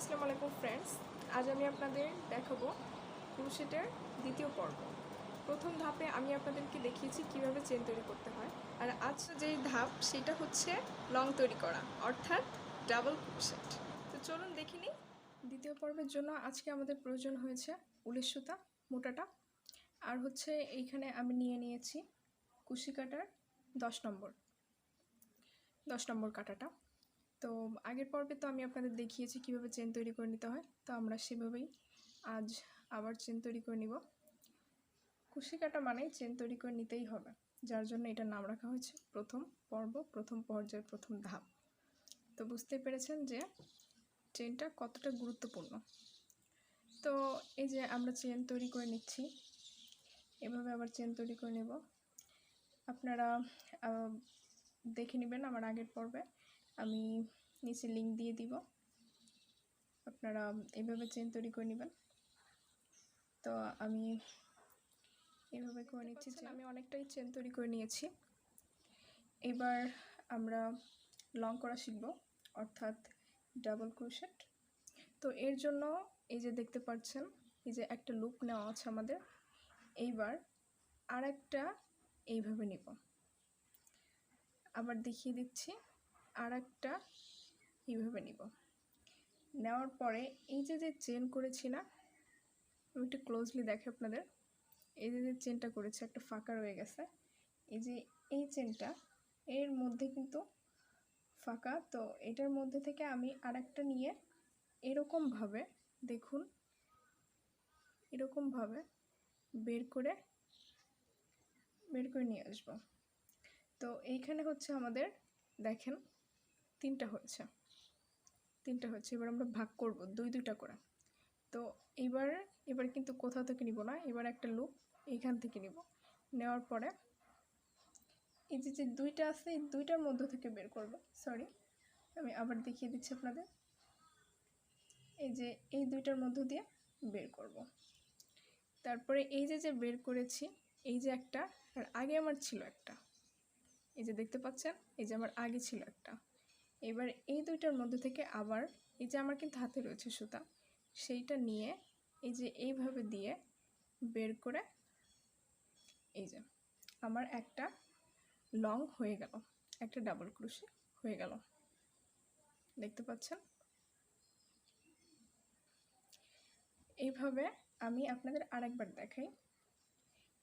আসসালামু আলাইকুম ফ্রেন্ডস। আজ আমি আপনাদের দেখাবো ক্রোশেটের দ্বিতীয় পর্ব। প্রথম ধাপে আমি আপনাদেরকে দেখিয়েছি কিভাবে চেন তৈরি করতে হয়, আর আজ যেই ধাপ সেটা হচ্ছে লং তৈরি করা, অর্থাৎ ডাবল ক্রোশেট। তো চলুন দেখে নিই। দ্বিতীয় পর্বের জন্য আজকে আমাদের প্রয়োজন হয়েছে উলের সুতা মোটাটা, আর হচ্ছে এইখানে আমি নিয়ে নিয়েছি কুশি কাটার 10 নম্বর কাটাটা। তো আগের পর্বে তো আমি আপনাদের দেখিয়েছি কিভাবে চেন তৈরি করে নিতে হয়, তো আমরা সেভাবেই আজ আবার চেন তৈরি করে নিব। কুশি কাটা মানেই চেন তৈরি করে নিতেই হবে, যার জন্য এটার নাম রাখা হয়েছে প্রথম পর্ব, প্রথম পর্যায়ের প্রথম ধাপ। তো বুঝতে পেরেছেন যে চেনটা কতটা গুরুত্বপূর্ণ। তো এই যে আমরা চেন তৈরি করে নিচ্ছি, এভাবে আবার চেন তৈরি করে নেব। আপনারা দেখে নেবেন আমার আগের পর্বে, আমি নিচে লিঙ্ক দিয়ে দিব, আপনারা এইভাবে চেন তৈরি করে নেবেন। তো আমি এইভাবে করে নিচ্ছি, আমি অনেকটাই চেন তৈরি করে নিয়েছি। এবার আমরা লং করা শিখব, অর্থাৎ ডাবল ক্রোশেট। তো এর জন্য এই যে দেখতে পাচ্ছেন, এই যে একটা লুপ নেওয়া আছে আমাদের। এইবার আর একটা এইভাবে নিব, আবার দেখিয়ে দিচ্ছি, আর একটা এইভাবে নিব। নেওয়ার পরে এই যে চেন করেছি না, আমি একটু ক্লোজলি দেখে আপনাদের, এই যে চেনটা করেছে একটা ফাঁকা রয়ে গেছে, এই যে এই চেনটা এর মধ্যে কিন্তু ফাঁকা। তো এটার মধ্যে থেকে আমি আর একটা নিয়ে এরকমভাবে, দেখুন এরকমভাবে বের করে নিয়ে আসব। তো এইখানে হচ্ছে আমাদের দেখেন তিনটা হয়েছে। এবার আমরা ভাগ করব দুইটা করে। তো এবার কিন্তু কোথাও থেকে নিব না, এবার একটা লুপ এইখান থেকে নিব। নেওয়ার পরে এই যে দুইটা আছে, এই দুইটার মধ্য থেকে বের করব। সরি, আমি আবার দেখিয়ে দিচ্ছি আপনাদের। এই যে এই দুইটার মধ্য দিয়ে বের করব। তারপরে এই যে বের করেছি, এই যে একটা, আর আগে আমার ছিল একটা, এই যে দেখতে পাচ্ছেন, এই যে আমার আগে ছিল একটা। এবার এই দুইটার মধ্যে থেকে আবার এই যে আমার কিন্তু হাতে রয়েছে সুতা, সেইটা নিয়ে এই যে এইভাবে দিয়ে বের করে এই যে আমার একটা লং হয়ে গেল, একটা ডাবল ক্রোশে হয়ে গেল, দেখতে পাচ্ছেন। এইভাবে আমি আপনাদের আরেকবার দেখাই।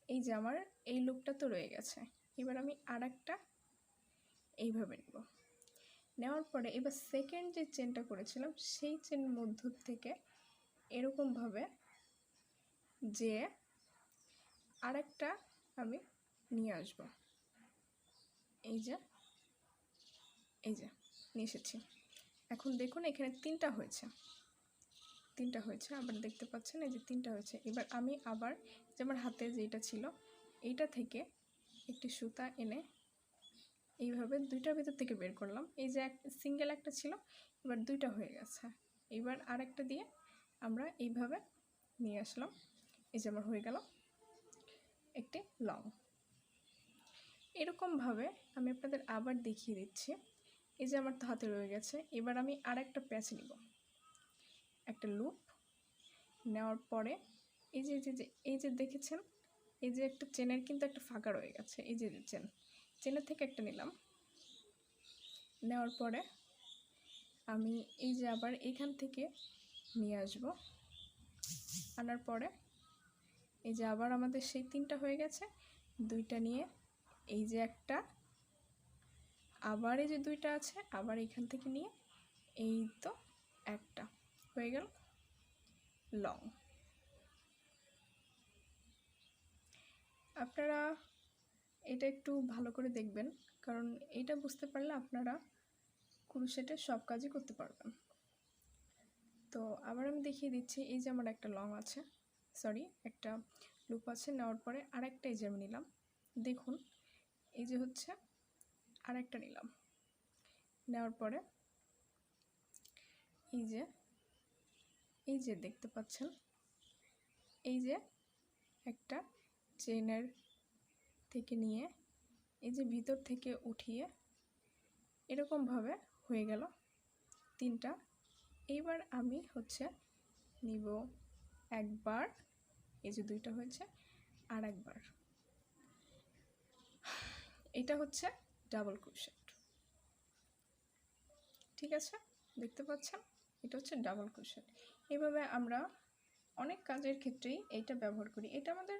এই যে আমার এই লুপটা তো রয়ে গেছে, এবার আমি আর একটা এইভাবে নেব। নেওয়ার পরে এবার সেকেন্ড যে চেনটা করেছিলাম সেই চেন মধ্য থেকে এরকমভাবে যে আর একটা আমি নিয়ে আসব। এই যে নিয়ে এসেছি। এখন দেখুন এখানে তিনটা হয়েছে, আবার দেখতে পাচ্ছেন এই যে তিনটা হয়েছে। এবার আমি আবার যে আমার হাতে যেটা ছিল এইটা থেকে একটি সুতা এনে এইভাবে দুইটার ভিতর থেকে বের করলাম। এই যে সিঙ্গেল একটা ছিল, এবার দুইটা হয়ে গেছে। এবার আর একটা দিয়ে আমরা এইভাবে নিয়ে আসলাম, এই যে আমার হয়ে গেল একটি লং। এরকমভাবে আমি আপনাদের আবার দেখিয়ে দিচ্ছি। এই যে আমার তো হাতে রয়ে গেছে, এবার আমি আর একটা প্যাচ নিব, একটা লুপ নেওয়ার পরে এই যে দেখেছেন, এই যে একটা চেনের কিন্তু একটা ফাঁকা রয়ে গেছে, এই যে চেনের থেকে একটা নিলাম। নেওয়ার পরে আমি এই যে আবার এখান থেকে নিয়ে আসব, আনার পরে এই যে আবার আমাদের সেই তিনটা হয়ে গেছে, দুইটা নিয়ে এই যে একটা, আবার এই যে দুইটা আছে, আবার এখান থেকে নিয়ে এই তো একটা হয়ে গেল লং। আপনারা এটা একটু ভালো করে দেখবেন, কারণ এটা বুঝতে পারলে আপনারা ক্রোশেটের সব কাজই করতে পারবেন। তো আবার আমি দেখিয়ে দিচ্ছি, এই যে আমার একটা লং আছে, সরি একটা লুপ আছে। নেওয়ার পরে আর একটা এই যে আমি নিলাম, দেখুন এই যে হচ্ছে আর একটা নিলাম। নেওয়ার পরে এই যে দেখতে পাচ্ছেন, এই যে একটা চেনের থেকে নিয়ে এই যে ভিতর থেকে উঠিয়ে এরকমভাবে হয়ে গেল তিনটা। এইবার আমি হচ্ছে নিব একবার, এই যে দুইটা হয়েছে, আর একবার, এটা হচ্ছে ডাবল ক্রোশেট। ঠিক আছে, দেখতে পাচ্ছেন এটা হচ্ছে ডাবল ক্রোশেট। এইভাবে আমরা অনেক কাজের ক্ষেত্রেই এইটা ব্যবহার করি, এটা আমাদের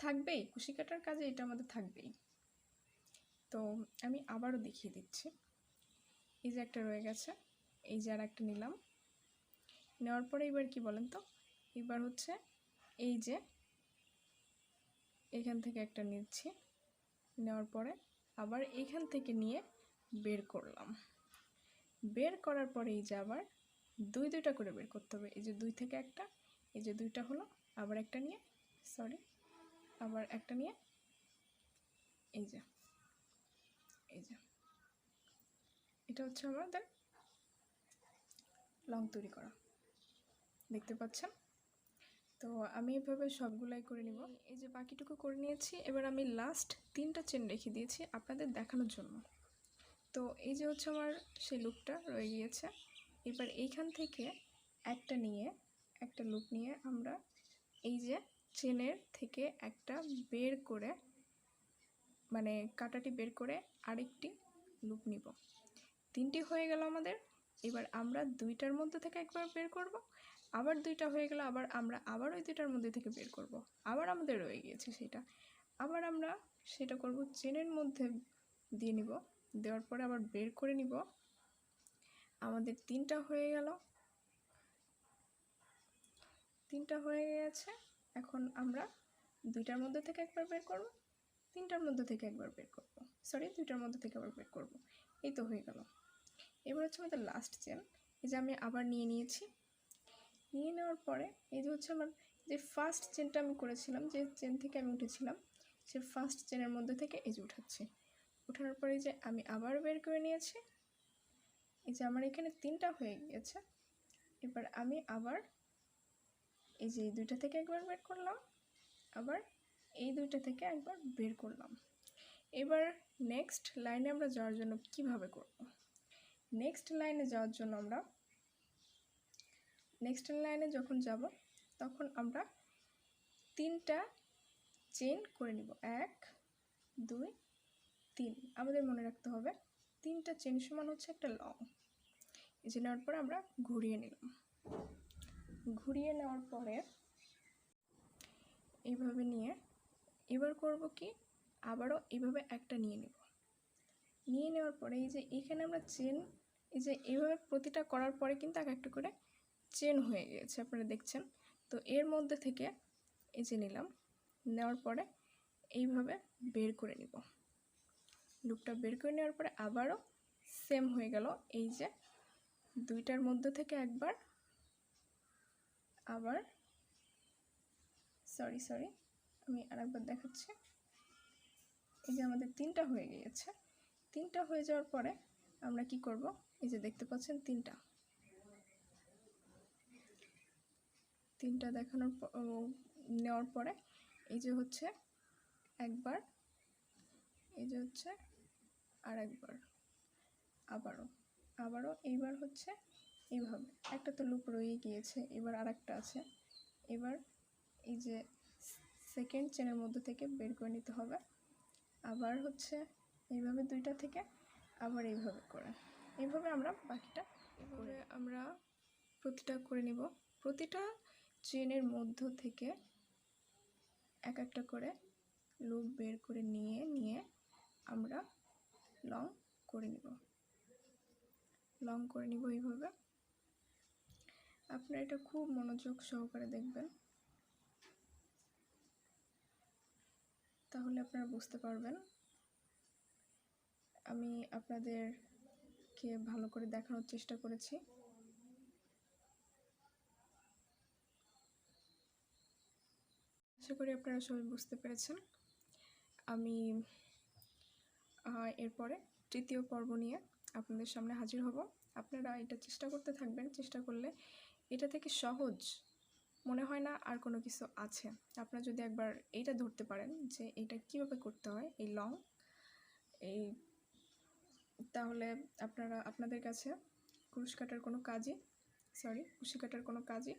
থাকবেই, কুশি কাটার কাজে এটা আমাদের থাকবেই। তো আমি আবারও দেখিয়ে দিচ্ছি। এই যে একটা রয়ে গেছে, এই যে আর একটা নিলাম, নেওয়ার পরে এবার কি বলেন তো, এবার হচ্ছে এই যে এখান থেকে একটা নিচ্ছি, নেওয়ার পরে আবার এখান থেকে নিয়ে বের করলাম, বের করার পরে এই যে আবার দুইটা করে বের করতে হবে। এই যে দুই থেকে একটা, এই যে দুইটা হলো, আবার একটা নিয়ে, সরি, আবার একটা নিয়ে, এই যে এটা হচ্ছে আমাদের লং তৈরি করা, দেখতে পাচ্ছেন। তো আমি এভাবে সবগুলাই করে নিব। এই যে বাকিটুকু করে নিয়েছি, এবার আমি লাস্ট 3টা চেন রেখে দিয়েছি আপনাদের দেখানোর জন্য। তো এই যে হচ্ছে আমার সেই লুপটা রয়ে গিয়েছে। এবার এইখান থেকে একটা নিয়ে, একটা লুপ নিয়ে আমরা এই যে চেনের থেকে একটা বের করে, মানে কাটাটি বের করে আরেকটি লুপ নিব। 3টি হয়ে গেল আমাদের। এবার আমরা দুইটার মধ্যে থেকে একবার বের করব, আবার দুইটা হয়ে গেল, আবার আমরা আবার ওই দুইটার মধ্যে থেকে বের করব, আবার আমাদের রয়ে গিয়েছে সেটা, আবার আমরা সেটা করব চেনের মধ্যে দিয়ে নিব, দেওয়ার পরে আবার বের করে নিব। আমাদের 3টা হয়ে গেল, 3টা হয়ে গেছে। এখন আমরা দুইটার মধ্যে থেকে একবার বের করব, 3টার মধ্যে থেকে একবার বের করব, সরি 2টার মধ্যে থেকে আবার বের করব। এই তো হয়ে গেল। এবার হচ্ছে আমাদের লাস্ট চেন। এই যে আমি আবার নিয়ে নিয়েছি, নিয়ে নেওয়ার পরে এই যে হচ্ছে আমার যে ফার্স্ট চেনটা আমি করেছিলাম, যে চেন থেকে আমি উঠেছিলাম, সে ফার্স্ট চেনের মধ্যে থেকে এই যে উঠাচ্ছি, উঠানোর পরে যে আমি আবার বের করে নিয়েছি। এই যে আমার এখানে 3টা হয়ে গিয়েছে। এবার আমি আবার এই যে দুইটা থেকে একবার বের করলাম, আবার এই দুইটা থেকে একবার বের করলাম। এবার নেক্সট লাইনে আমরা যাওয়ার জন্য কিভাবে করব? নেক্সট লাইনে যাওয়ার জন্য আমরা নেক্সট লাইনে যখন যাব তখন আমরা 3টা চেন করে নিব, 1 2 3। আমাদের মনে রাখতে হবে 3টা চেন সমান হচ্ছে একটা লং। এই যে নেওয়ার পরে আমরা ঘুরিয়ে নিলাম, ঘুরিয়ে নেওয়ার পরে এইভাবে নিয়ে এবার করব কি, আবারও এইভাবে একটা নিয়ে নেব, নিয়ে নেওয়ার পরে এই যে এখানে আমরা চেন, এই যে এইভাবে প্রতিটা করার পরে কিন্তু এক একটা করে চেন হয়ে গিয়েছে, আপনারা দেখছেন। তো এর মধ্যে থেকে এই যে নিলাম, নেওয়ার পরে এইভাবে বের করে নিব, লুপটা বের করে নেওয়ার পরে আবারও সেম হয়ে গেল। এই যে দুইটার মধ্যে থেকে একবার, আবার সরি আমি আরেকবার দেখাচ্ছি। এই যে আমাদের 3টা হয়ে গিয়েছে। 3টা হয়ে যাওয়ার পরে আমরা কি করব, এই যে দেখতে পাচ্ছেন 3টা দেখানোর নেওয়ার পরে এই যে হচ্ছে একবার, এই যে হচ্ছে আর একবার, আবারও এইবার হচ্ছে এইভাবে একটা তো লুপ রয়ে গিয়েছে, এবার আর একটা আছে। এবার এই যে সেকেন্ড চেনের মধ্যে থেকে বের করে নিতে হবে, আবার হচ্ছে এইভাবে দুইটা থেকে, আবার এইভাবে করে, এইভাবে আমরা বাকিটা এভাবে আমরা প্রতিটা করে নিব। প্রতিটা চেনের মধ্য থেকে এক একটা করে লুপ বের করে নিয়ে আমরা লং করে নিব এইভাবে। আপনারা এটা খুব মনোযোগ সহকারে দেখবেন, তাহলে আপনারা বুঝতে পারবেন। আমি আপনাদেরকে ভালো করে দেখানোর চেষ্টা করেছি। আশা করি আপনারা সবাই বুঝতে পেরেছেন। আমি এরপরে তৃতীয় পর্ব নিয়ে আপনাদের সামনে হাজির হব। আপনারা এটা চেষ্টা করতে থাকবেন, চেষ্টা করলে এটা থেকে সহজ মনে হয় না আর কোনো কিছু আছে। আপনারা যদি একবার এইটা ধরতে পারেন যে এটা কিভাবে করতে হয়, এই লং, তাহলে আপনাদের কাছে কুরুশ কাটার কোনো কাজই কুশি কাটার কোনো কাজই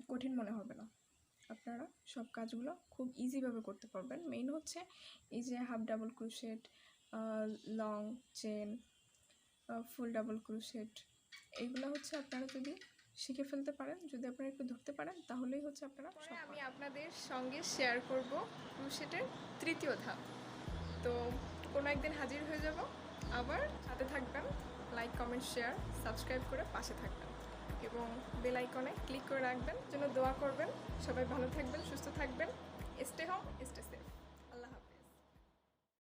কঠিন মনে হবে না। আপনারা সব কাজগুলো খুব ইজিভাবে করতে পারবেন। মেইন হচ্ছে এই যে half double crochet, long chain, ফুল ডাবল ক্রোশেট, এইগুলো হচ্ছে আপনারা যদি শিখে ফেলতে পারেন, যদি আপনারা একটু ধরতে পারেন, তাহলেই হচ্ছে আপনারা সব। আমি আপনাদের সঙ্গে শেয়ার করব ক্রোশেটের তৃতীয় ধাপ। তো কোনো একদিন হাজির হয়ে যাব আবার। সাথে থাকবেন, লাইক কমেন্ট শেয়ার সাবস্ক্রাইব করে পাশে থাকবেন এবং বেল আইকনে ক্লিক করে রাখবেন, জন্য দোয়া করবেন। সবাই ভালো থাকবেন, সুস্থ থাকবেন। Stay home, stay safe.